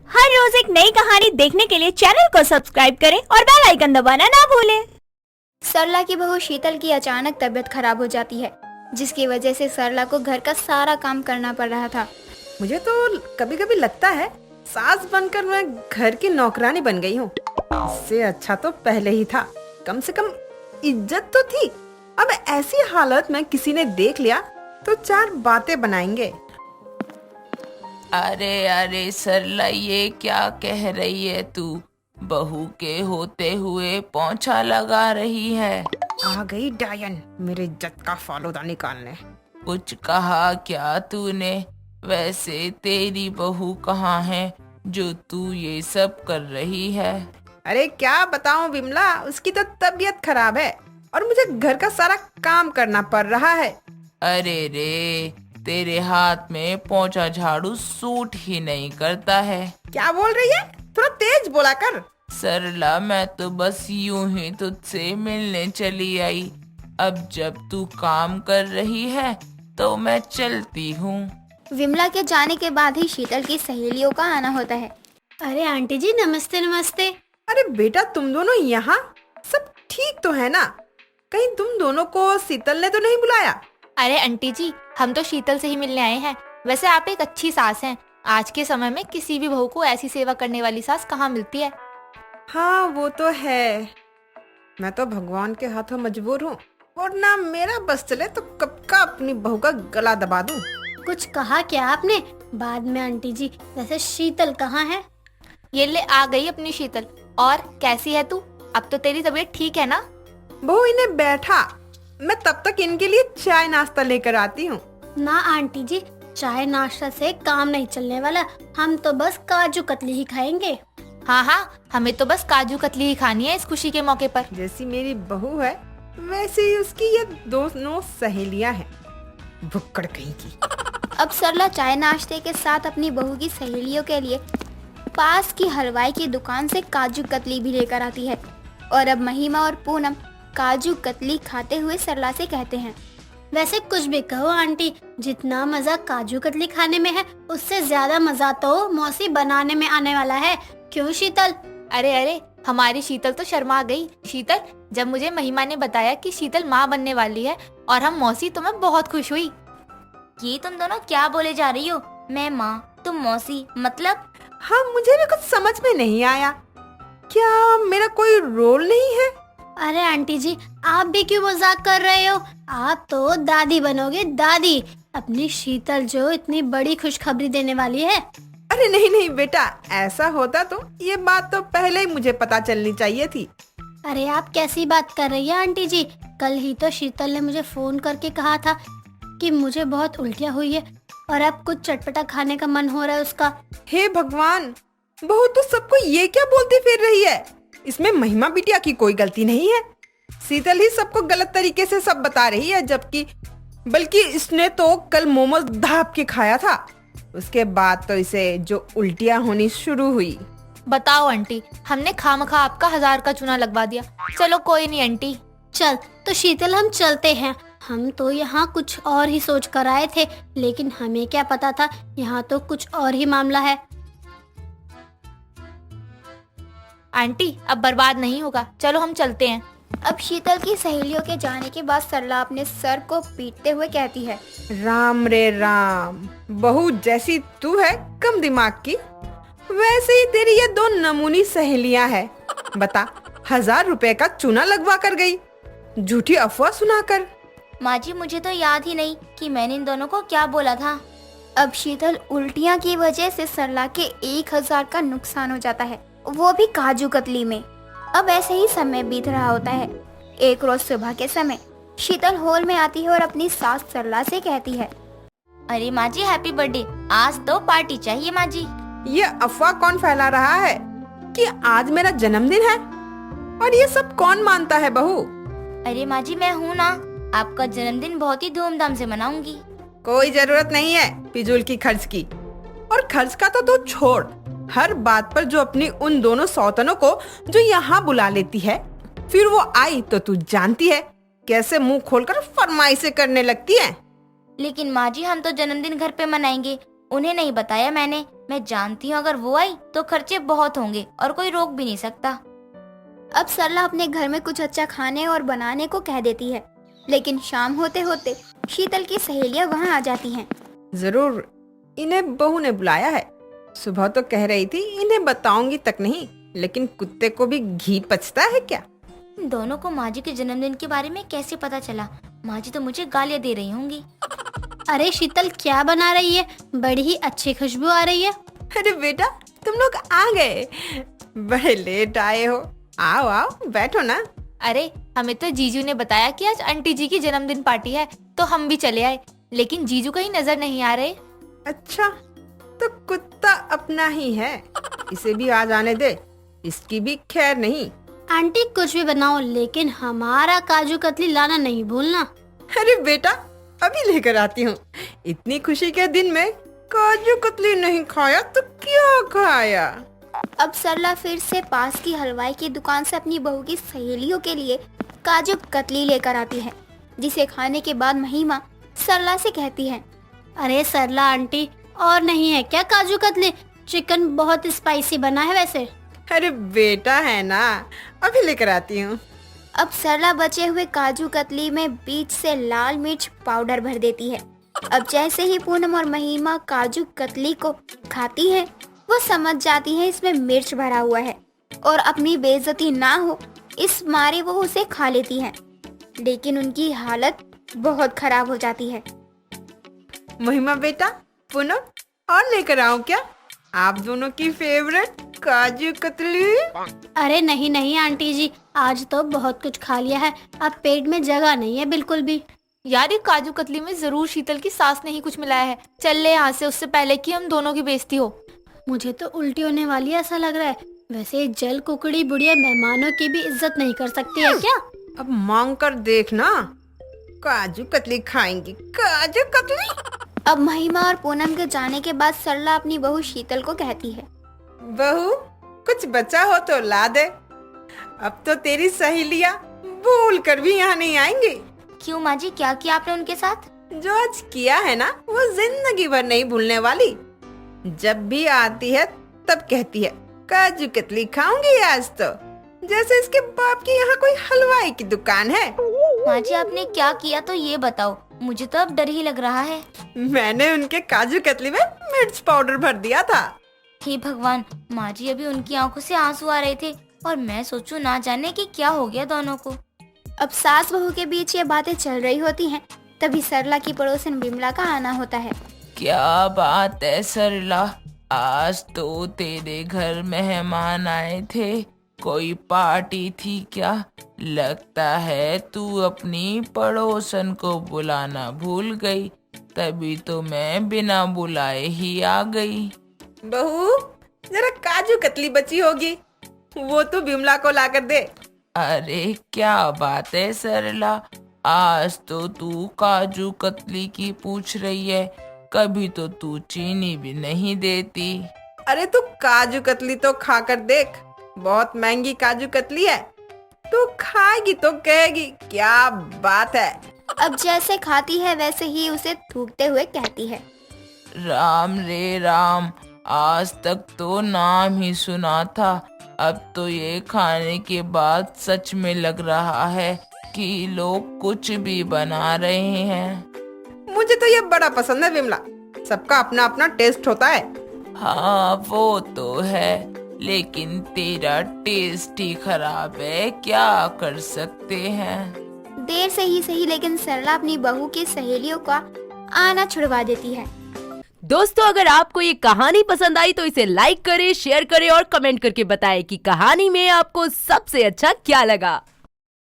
हर रोज एक नई कहानी देखने के लिए चैनल को सब्सक्राइब करें और बेल आइकन दबाना ना भूलें। सरला की बहू शीतल की अचानक तबीयत खराब हो जाती है, जिसकी वजह से सरला को घर का सारा काम करना पड़ रहा था। मुझे तो कभी कभी लगता है सास बनकर मैं घर की नौकरानी बन गई हूँ। इससे अच्छा तो पहले ही था, कम से कम इज्जत तो थी। अब ऐसी हालत में किसी ने देख लिया तो चार बातें बनाएंगे। अरे अरे सरला, ये क्या कह रही है तू? बहू के होते हुए पोंछा लगा रही है। आ गई डायन मेरे इज्जत का फालूदा निकालने। कुछ कहा क्या तूने? वैसे तेरी बहू कहाँ है जो तू ये सब कर रही है? अरे क्या बताऊं विमला, उसकी तो तबीयत खराब है और मुझे घर का सारा काम करना पड़ रहा है। अरे रे, तेरे हाथ में पोंछा झाड़ू सूट ही नहीं करता है। क्या बोल रही है? थोड़ा तेज बोला कर। सरला, मैं तो बस यूं ही तुझसे मिलने चली आई। अब जब तू काम कर रही है तो मैं चलती हूँ। विमला के जाने के बाद ही शीतल की सहेलियों का आना होता है। अरे आंटी जी, नमस्ते नमस्ते। अरे बेटा, तुम दोनों यहाँ? सब ठीक तो है ना? कहीं तुम दोनों को शीतल ने तो नहीं बुलाया? अरे आंटी जी, हम तो शीतल से ही मिलने आए हैं। वैसे आप एक अच्छी सास हैं। आज के समय में किसी भी बहू को ऐसी सेवा करने वाली सास कहाँ मिलती है। हाँ वो तो है। मैं तो भगवान के हाथों मजबूर हूँ, वरना मेरा बस चले तो कब का अपनी बहू का गला दबा दूं। कुछ कहा क्या आपने? बाद में आंटी जी, वैसे शीतल कहाँ है? ये ले आ गई अपनी शीतल। और कैसी है तू? अब तो तेरी तबीयत ठीक है ना? बहू इन्हें बैठा, मैं तब तक इनके लिए चाय नाश्ता लेकर आती हूँ। ना आंटी जी, चाय नाश्ता से काम नहीं चलने वाला। हम तो बस काजू कतली ही खाएंगे। हाँ हाँ, हमें तो बस काजू कतली ही खानी है इस खुशी के मौके पर। जैसी मेरी बहू है वैसे ही उसकी ये दोनों सहेलियां हैं, भुक्कड़ कहीं की। अब सरला चाय नाश्ते के साथ अपनी बहू की सहेलियों के लिए पास की हलवाई की दुकान से काजू कतली भी लेकर आती है। और अब महिमा और पूनम काजू कतली खाते हुए सरला से कहते हैं, वैसे कुछ भी कहो आंटी, जितना मजा काजू कतली खाने में है उससे ज्यादा मजा तो मौसी बनाने में आने वाला है। क्यों शीतल? अरे अरे, हमारी शीतल तो शर्मा गई। शीतल, जब मुझे महिमा ने बताया कि शीतल माँ बनने वाली है और हम मौसी, तो मैं बहुत खुश हुई। ये तुम दोनों क्या बोले जा रही हो? मैं माँ, तुम मौसी, मतलब? हाँ, मुझे भी कुछ समझ में नहीं आया। क्या मेरा कोई रोल नहीं है? अरे आंटी जी, आप भी क्यों मजाक कर रहे हो? आप तो दादी बनोगे, दादी। अपनी शीतल जो इतनी बड़ी खुशखबरी देने वाली है। अरे नहीं नहीं बेटा, ऐसा होता तो ये बात तो पहले ही मुझे पता चलनी चाहिए थी। अरे आप कैसी बात कर रही है आंटी जी? कल ही तो शीतल ने मुझे फोन करके कहा था कि मुझे बहुत उल्टियाँ हुई है और अब कुछ चटपटा खाने का मन हो रहा है उसका। हे भगवान, बहू तो सबको ये क्या बोलती फिर रही है? इसमें महिमा बिटिया की कोई गलती नहीं है। शीतल ही सबको गलत तरीके से सब बता रही है, जबकि बल्कि इसने तो कल मोमोज धाप के खाया था। उसके बाद तो इसे जो उल्टियाँ होनी शुरू हुई। बताओ आंटी, हमने खामखा आपका 1000 का चूना लगवा दिया। चलो कोई नहीं आंटी। चल तो शीतल, हम चलते हैं। हम तो यहाँ कुछ और ही सोच कर आए थे, लेकिन हमें क्या पता था यहाँ तो कुछ और ही मामला है। आंटी, अब बर्बाद नहीं होगा, चलो हम चलते हैं। अब शीतल की सहेलियों के जाने के बाद सरला अपने सर को पीटते हुए कहती है, राम रे राम, बहू जैसी तू है कम दिमाग की, वैसे ही तेरी ये दो नमूनी सहेलियां हैं। बता, 1000 रुपए का चूना लगवा कर गई, झूठी अफवाह सुनाकर। माँ जी, मुझे तो याद ही नहीं कि मैंने इन दोनों को क्या बोला था। अब शीतल उल्टियाँ की वजह से सरला के 1000 का नुकसान हो जाता है, वो भी काजू कतली में। अब ऐसे ही समय बीत रहा होता है। एक रोज सुबह के समय शीतल हॉल में आती है और अपनी सास सरला से कहती है, अरे माँ जी, हैप्पी बर्थडे, आज तो पार्टी चाहिए माँ जी। ये अफवाह कौन फैला रहा है कि आज मेरा जन्मदिन है? और ये सब कौन मानता है बहू? अरे माँ जी, मैं हूँ ना, आपका जन्मदिन बहुत ही धूमधाम से मनाऊंगी। कोई जरूरत नहीं है फिजूल की खर्च की। और खर्च का तो तू छोड़, हर बात पर जो अपनी उन दोनों सौतनों को जो यहाँ बुला लेती है, फिर वो आई तो तू जानती है कैसे मुंह खोलकर फरमाइशें करने लगती है। लेकिन माँ जी, हम तो जन्मदिन घर पे मनाएंगे, उन्हें नहीं बताया मैंने मैं जानती हूँ अगर वो आई तो खर्चे बहुत होंगे और कोई रोक भी नहीं सकता। अब सरला अपने घर में कुछ अच्छा खाने और बनाने को कह देती है, लेकिन शाम होते होते शीतल की सहेलियां वहाँ आ जाती हैं। जरूर इन्हें बहू ने बुलाया है। सुबह तो कह रही थी इन्हें बताऊंगी तक नहीं, लेकिन कुत्ते को भी घी पचता है क्या। इन दोनों को माँ जी के जन्मदिन के बारे में कैसे पता चला? माँ जी तो मुझे गालियाँ दे रही होंगी। अरे शीतल क्या बना रही है? बड़ी ही अच्छी खुशबू आ रही है। अरे बेटा तुम लोग आ गए, बड़े लेट आए हो। आओ आओ बैठो ना। अरे हमें तो जीजू ने बताया कि आज आंटी जी की जन्मदिन पार्टी है, तो हम भी चले आए, लेकिन जीजू कहीं नजर नहीं आ रहे। अच्छा तो कुत्ता अपना ही है, इसे भी आ जाने दे, इसकी भी खैर नहीं। आंटी कुछ भी बनाओ, लेकिन हमारा काजू कतली लाना नहीं भूलना। अरे बेटा अभी लेकर आती हूँ। इतनी खुशी के दिन में काजू कतली नहीं खाया तो क्या खाया। अब सरला फिर से पास की हलवाई की दुकान से अपनी बहू की सहेलियों के लिए काजू कतली लेकर आती है, जिसे खाने के बाद महिमा सरला से कहती है, अरे सरला आंटी और नहीं है क्या काजू कतली? चिकन बहुत स्पाइसी बना है वैसे। अरे बेटा है ना, अभी लेकर आती हूँ। अब सरला बचे हुए काजू कतली में बीच से लाल मिर्च पाउडर भर देती है। अब जैसे ही पूनम और महिमा काजू कतली को खाती है, वो समझ जाती है इसमें मिर्च भरा हुआ है और अपनी बेइज्जती ना हो इस मारे वो उसे खा लेती हैं। लेकिन उनकी हालत बहुत खराब हो जाती है। महिमा बेटा पूनम और लेकर आऊं क्या आप दोनों की फेवरेट काजू कतली? अरे नहीं नहीं आंटी जी, आज तो बहुत कुछ खा लिया है, अब पेट में जगह नहीं है बिल्कुल भी। यार ये काजू कतली में जरूर शीतल की सास ने ही कुछ मिलाया है। चल ले यहाँ से, उससे पहले कि हम दोनों की बेइज्जती हो। मुझे तो उल्टी होने वाली है ऐसा लग रहा है। वैसे जल कुकड़ी बुढ़िया मेहमानों की भी इज्जत नहीं कर सकती है क्या? अब मांग कर देखना, काजू कतली खाएंगी, काजू कतली। अब महिमा और पूनम के जाने के बाद सरला अपनी बहू शीतल को कहती है, बहू कुछ बचा हो तो ला दे, अब तो तेरी सहेलियां भूल कर भी यहाँ नहीं आएंगी। क्यों माँ जी, क्या किया आपने उनके साथ? जो आज किया है ना वो जिंदगी भर नहीं भूलने वाली। जब भी आती है तब कहती है काजू कतली खाऊंगी आज तो, जैसे इसके बाप की यहाँ कोई हलवाई की दुकान है। माँ जी आपने क्या किया तो ये बताओ, मुझे तो अब डर ही लग रहा है। मैंने उनके काजू कतली में मिर्च पाउडर भर दिया था। हे भगवान, माँ जी अभी उनकी आंखों से आंसू आ रहे थे और मैं सोचूं ना जाने कि क्या हो गया दोनों को। अब सास बहू के बीच ये बातें चल रही होती हैं, तभी सरला की पड़ोसन बिमला का आना होता है। क्या बात है सरला, आज तो तेरे घर मेहमान आए थे, कोई पार्टी थी क्या? लगता है तू अपनी पड़ोसन को बुलाना भूल गई, तभी तो मैं बिना बुलाए ही आ गई। बहू जरा काजू कतली बची होगी, वो तो बिमला को लाकर दे। अरे क्या बात है सरला, आज तो तू काजू कतली की पूछ रही है, कभी तो तू चीनी भी नहीं देती। अरे तू काजू कतली तो खाकर देख, बहुत महंगी काजू कतली है, तू खाएगी तो कहेगी क्या बात है। अब जैसे खाती है वैसे ही उसे थूकते हुए कहती है, राम रे राम, आज तक तो नाम ही सुना था, अब तो ये खाने के बाद सच में लग रहा है कि लोग कुछ भी बना रहे हैं। मुझे तो ये बड़ा पसंद है बिमला, सबका अपना अपना टेस्ट होता है। हाँ वो तो है, लेकिन तेरा टेस्ट ही खराब है, क्या कर सकते हैं। देर से ही सही लेकिन सरला अपनी बहू की सहेलियों का आना छुड़वा देती है। दोस्तों अगर आपको ये कहानी पसंद आई तो इसे लाइक करें, शेयर करें और कमेंट करके बताएं कि कहानी में आपको सबसे अच्छा क्या लगा।